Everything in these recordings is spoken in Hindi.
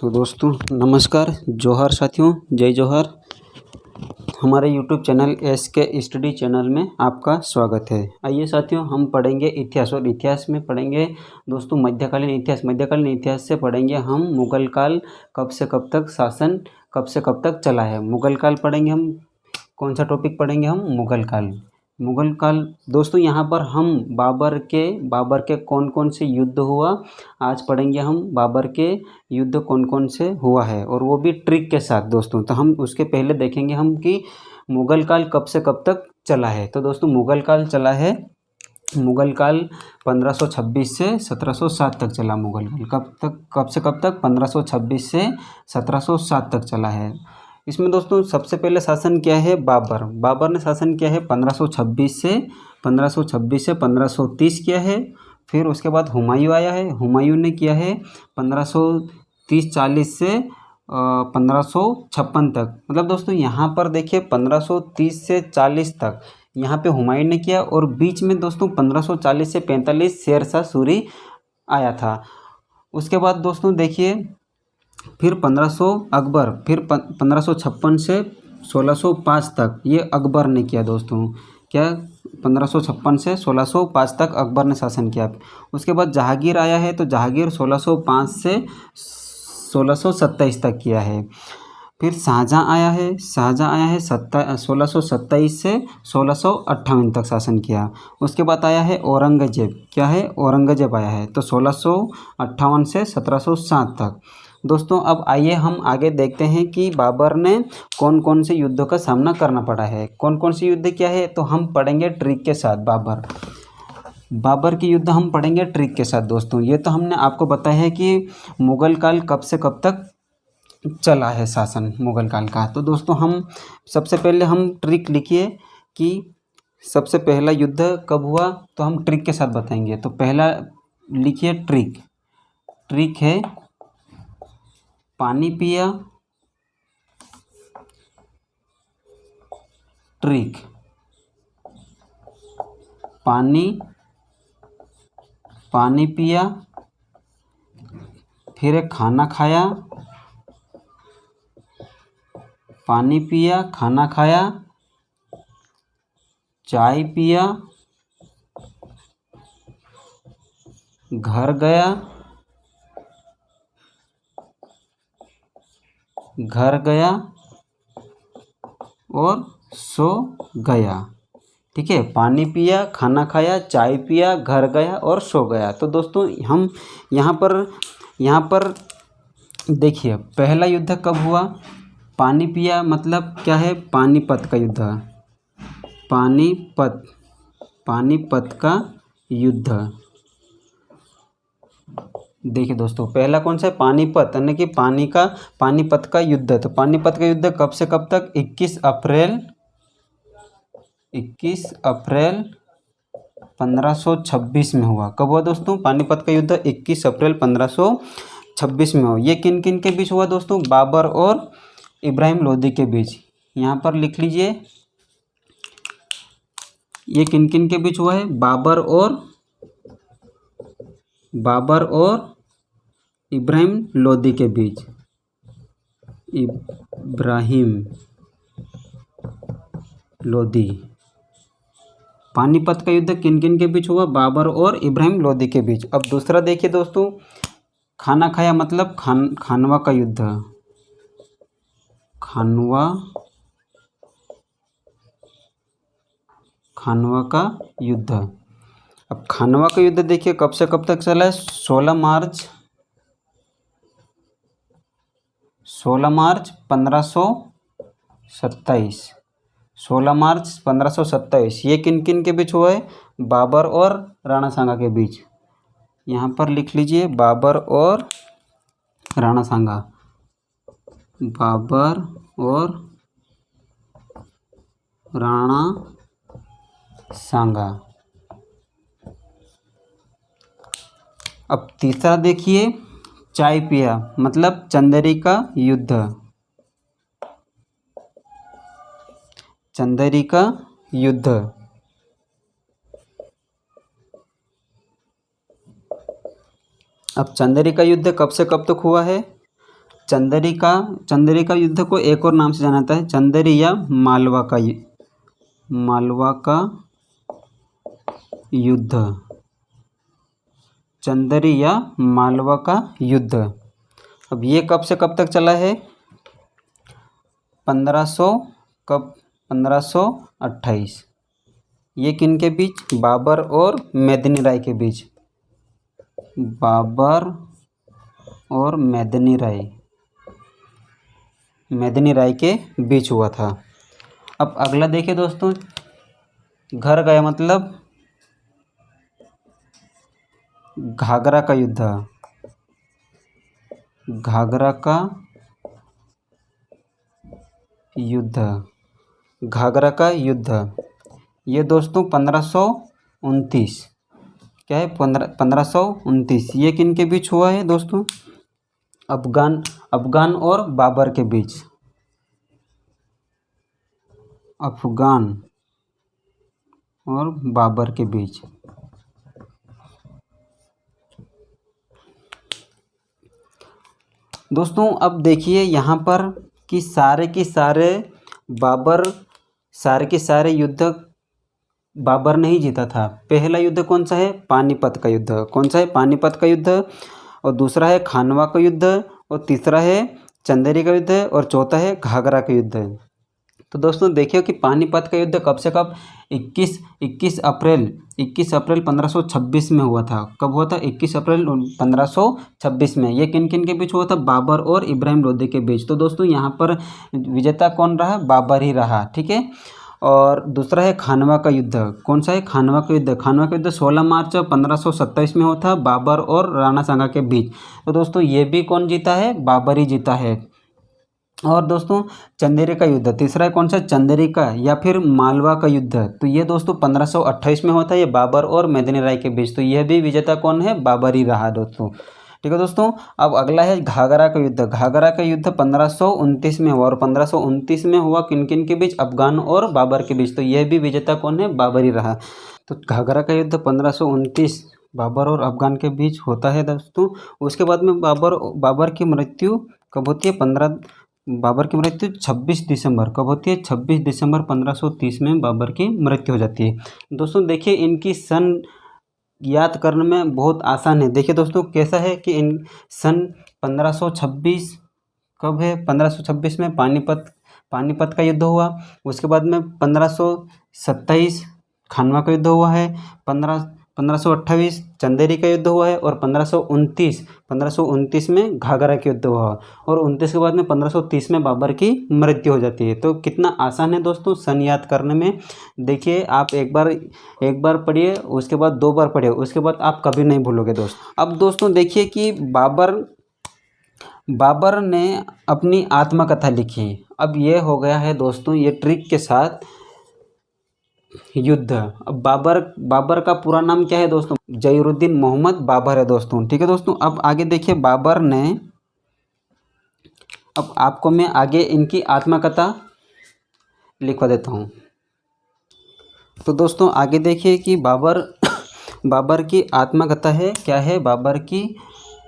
तो दोस्तों नमस्कार, जोहार साथियों, जय जोहार। हमारे YouTube channel SK study channel में आपका स्वागत है। आइए साथियों, हम पढ़ेंगे इतिहास और इतिहास में पढ़ेंगे दोस्तों मध्यकालीन इतिहास। मध्यकालीन इतिहास से पढ़ेंगे हम मुगल काल कब से कब तक शासन कब से कब तक चला है। मुगल काल पढ़ेंगे हम। कौन सा टॉपिक पढ़ेंगे हम? मुगल काल। मुगल काल दोस्तों यहाँ पर हम बाबर के कौन कौन से युद्ध हुआ आज पढ़ेंगे हम। बाबर के युद्ध कौन कौन से हुआ है और वो भी ट्रिक के साथ दोस्तों। तो हम उसके पहले देखेंगे हम कि मुगल काल कब से कब तक चला है। तो दोस्तों मुगल काल चला है, मुगल काल 1526 से 1707 तक चला। मुगल काल कब से कब तक? 1526 से 1707 तक चला है। इसमें दोस्तों सबसे पहले शासन किया है बाबर ने शासन किया है 1526 से 1530 किया है। फिर उसके बाद हुमायूं आया है, हुमायूं ने किया है 1530-40 से 1556 तक। मतलब दोस्तों यहाँ पर देखिए 1530 से 40 तक यहाँ पे हुमायूं ने किया और बीच में दोस्तों 1540 से 45 शेरशाह सूरी आया था। उसके बाद दोस्तों देखिए फिर 1556 से 1605 तक ये अकबर ने किया दोस्तों। क्या? 1556 से 1605 तक अकबर ने शासन किया। उसके बाद जहांगीर आया है, तो जहांगीर 1605 से 1627 तक किया है। फिर शाहजहाँ आया है, 1627 से 1658 तक शासन किया। उसके बाद आया है औरंगजेब। क्या है? औरंगजेब आया है, तो 1658 से 1707 तक। दोस्तों अब आइए हम आगे देखते हैं कि बाबर ने कौन कौन से युद्धों का सामना करना पड़ा है। कौन कौन से युद्ध क्या है तो हम पढ़ेंगे ट्रिक के साथ। बाबर की युद्ध हम पढ़ेंगे ट्रिक के साथ दोस्तों। ये तो हमने आपको बताया है कि मुगल काल कब से कब तक चला है शासन मुगल काल का। तो दोस्तों हम सबसे पहले हम ट्रिक लिखिए कि सबसे पहला युद्ध कब हुआ, तो हम ट्रिक के साथ बताएंगे। तो पहला लिखिए ट्रिक है पानी पिया। ट्रिक पानी पिया, फिर एक खाना खाया, पानी पिया, खाना खाया, चाय पिया, घर गया और सो गया। ठीक है, पानी पिया, खाना खाया, चाय पिया, घर गया और सो गया। तो दोस्तों हम यहाँ पर देखिए पहला युद्ध कब हुआ। पानी पिया मतलब क्या है? पानीपत का युद्ध। पानीपत का युद्ध। देखिए दोस्तों पहला कौन सा है? पानीपत, यानी कि पानीपत का युद्ध। तो पानीपत का युद्ध कब से कब तक? 21 अप्रैल 1526 में हुआ। कब हुआ दोस्तों? पानीपत का युद्ध 21 अप्रैल 1526 में हुआ। ये किन किन के बीच हुआ दोस्तों? बाबर और इब्राहिम लोदी के बीच। यहाँ पर लिख लीजिए ये किन किन के बीच हुआ है? बाबर और इब्राहिम लोदी के बीच। इब्राहिम लोदी। पानीपत का युद्ध किन किन के बीच हुआ? बाबर और इब्राहिम लोदी के बीच। अब दूसरा देखिए दोस्तों, खाना खाया मतलब खानवा का युद्ध। खानवा का युद्ध। अब खानवा का युद्ध देखिए कब से कब तक चला है? 16 मार्च 1527। 16 मार्च 1527 ये किन किन के बीच हुआ है? बाबर और राणा सांगा के बीच। यहाँ पर लिख लीजिए बाबर और राणा सांगा। बाबर और राणा सांगा। अब तीसरा देखिए चाय पिया मतलब चंदेरी का युद्ध। अब चंदेरी का युद्ध कब से कब तक हुआ है? चंदेरी का युद्ध को एक और नाम से जाना जाता है चंदेरी या मालवा का युद्ध, चंदेरी या मालवा का युद्ध। अब ये कब से कब तक चला है? 1528। ये किन के बीच? बाबर और मेदिनी राय के बीच। बाबर और मेदिनी राय के बीच हुआ था। अब अगला देखिए दोस्तों, घर गया मतलब घाघरा का युद्ध, घाघरा का युद्ध। ये दोस्तों 1529, क्या है? 1529। ये किन के बीच हुआ है दोस्तों? अफगान और बाबर के बीच। अफगान और बाबर के बीच। दोस्तों अब देखिए यहाँ पर कि सारे के सारे युद्ध बाबर ने ही जीता था। पहला युद्ध कौन सा है? पानीपत का युद्ध। कौन सा है? पानीपत का युद्ध। और दूसरा है खानवा का युद्ध, और तीसरा है चंदेरी का युद्ध, और चौथा है घाघरा का युद्ध। तो दोस्तों देखिए कि पानीपत का युद्ध कब से कब? 21 अप्रैल 1526 में हुआ था। कब हुआ था? 21 अप्रैल 1526 में। ये किन किन के बीच हुआ था? बाबर और इब्राहिम लोदी के बीच। तो दोस्तों यहाँ पर विजेता कौन रहा? बाबर ही रहा, ठीक है। और दूसरा है खानवा का युद्ध। कौन सा है? खानवा का युद्ध। खानवा का युद्ध 16 मार्च 1527 में हुआ था, बाबर और राणा सांगा के बीच। तो दोस्तों ये भी कौन जीता है? बाबर ही जीता है। और दोस्तों चंदेरी का युद्ध, तीसरा है कौन सा? चंदेरी का या फिर मालवा का युद्ध। तो ये दोस्तों 1528 में होता है, ये बाबर और मेदिनी राय के बीच। तो यह भी विजेता कौन है? बाबर ही रहा दोस्तों, ठीक है दोस्तों। अब अगला है घाघरा का युद्ध। घाघरा का युद्ध 1529 में हुआ, और 1529 में हुआ किन किन के बीच? अफगान और बाबर के बीच। तो यह भी विजेता कौन है? बाबर ही रहा। तो घाघरा का युद्ध 1529 बाबर और अफगान के बीच होता है दोस्तों। उसके बाद में बाबर की मृत्यु कब होती है? बाबर की मृत्यु 26 दिसंबर कब होती है? 26 दिसंबर 1530 में बाबर की मृत्यु हो जाती है। दोस्तों देखिए इनकी सन याद करने में बहुत आसान है। देखिए दोस्तों कैसा है कि इन सन 1526 कब है? 1526 में पानीपत का युद्ध हुआ। उसके बाद में 1527 खानवा का युद्ध हुआ है, 1528 चंदेरी का युद्ध हुआ है, और 1529 में घाघरा का युद्ध हुआ, और 29 के बाद में 1530 में बाबर की मृत्यु हो जाती है। तो कितना आसान है दोस्तों सन याद करने में। देखिए आप एक बार पढ़िए, उसके बाद 2 बार पढ़िए, उसके बाद आप कभी नहीं भूलोगे दोस्तों। अब दोस्तों देखिए कि बाबर ने अपनी आत्मकथा लिखी। अब ये हो गया है दोस्तों, ये ट्रिक के साथ युद्ध। अब बाबर का पूरा नाम क्या है दोस्तों? जहीरुद्दीन मोहम्मद बाबर है दोस्तों, ठीक है दोस्तों। अब आगे देखिए बाबर ने, अब आपको मैं आगे इनकी आत्मकथा लिखवा देता हूँ। तो दोस्तों आगे देखिए कि बाबर की आत्मकथा है, क्या है? बाबर की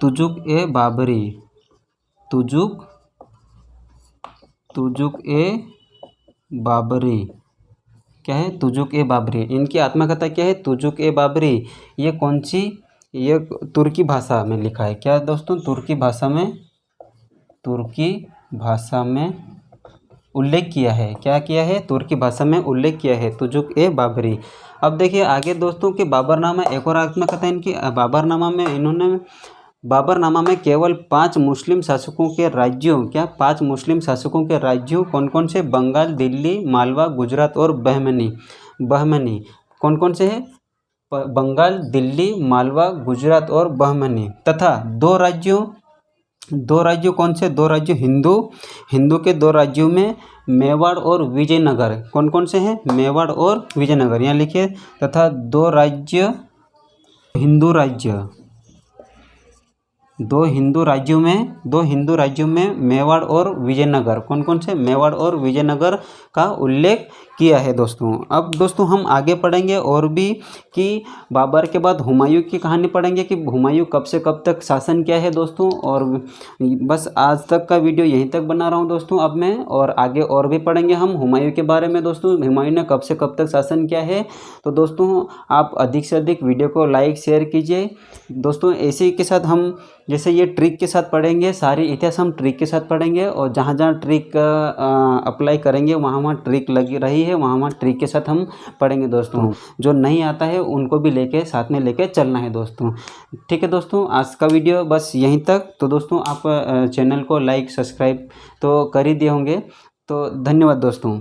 तुजुक ए बाबरी, क्या है? तुजुक ए बाबरी। इनकी आत्मकथा क्या है? तुजुक ए बाबरी। ये कौन सी? ये तुर्की भाषा में लिखा है। क्या दोस्तों? तुर्की भाषा में उल्लेख किया है। क्या किया है? तुर्की भाषा में उल्लेख किया है, तुजुक ए बाबरी। अब देखिए आगे दोस्तों कि बाबरनामा, एक और आत्मकथा इनकी। बाबरनामा में केवल 5 मुस्लिम शासकों के राज्यों, क्या 5 मुस्लिम शासकों के राज्यों कौन कौन से? बंगाल, दिल्ली, मालवा, गुजरात और बहमनी। कौन कौन से हैं? बंगाल, दिल्ली, मालवा, गुजरात और बहमनी। तथा 2 राज्यों कौन से? 2 राज्य हिंदू के 2 राज्यों में मेवाड़ और विजयनगर। कौन कौन से हैं? मेवाड़ और विजयनगर, यहाँ लिखिए। तथा 2 राज्य हिंदू राज्य, दो हिंदू राज्यों में मेवाड़ और विजयनगर, कौन कौन से, मेवाड़ और विजयनगर का उल्लेख किया है दोस्तों। अब दोस्तों हम आगे पढ़ेंगे और भी कि बाबर के बाद हुमायूं की कहानी पढ़ेंगे कि हुमायूं कब से कब तक शासन किया है दोस्तों। और बस आज तक का वीडियो यहीं तक बना रहा हूँ दोस्तों अब मैं, और आगे और भी पढ़ेंगे हम हुमायूं के बारे में दोस्तों, हुमायूं ने कब से कब तक शासन किया है। तो दोस्तों आप अधिक से अधिक वीडियो को लाइक शेयर कीजिए दोस्तों। ऐसे के साथ हम जैसे ये ट्रिक के साथ पढ़ेंगे, सारी इतिहास हम ट्रिक के साथ पढ़ेंगे, और जहाँ जहाँ ट्रिक अप्लाई करेंगे वहाँ वहाँ ट्रिक लगी रही है, वहाँ वहाँ ट्रिक के साथ हम पढ़ेंगे दोस्तों। जो नहीं आता है उनको भी लेके साथ में लेके चलना है दोस्तों। ठीक है दोस्तों, आज का वीडियो बस यहीं तक। तो दोस्तों आप चैनल को लाइक सब्सक्राइब तो कर ही दिए होंगे, तो धन्यवाद दोस्तों।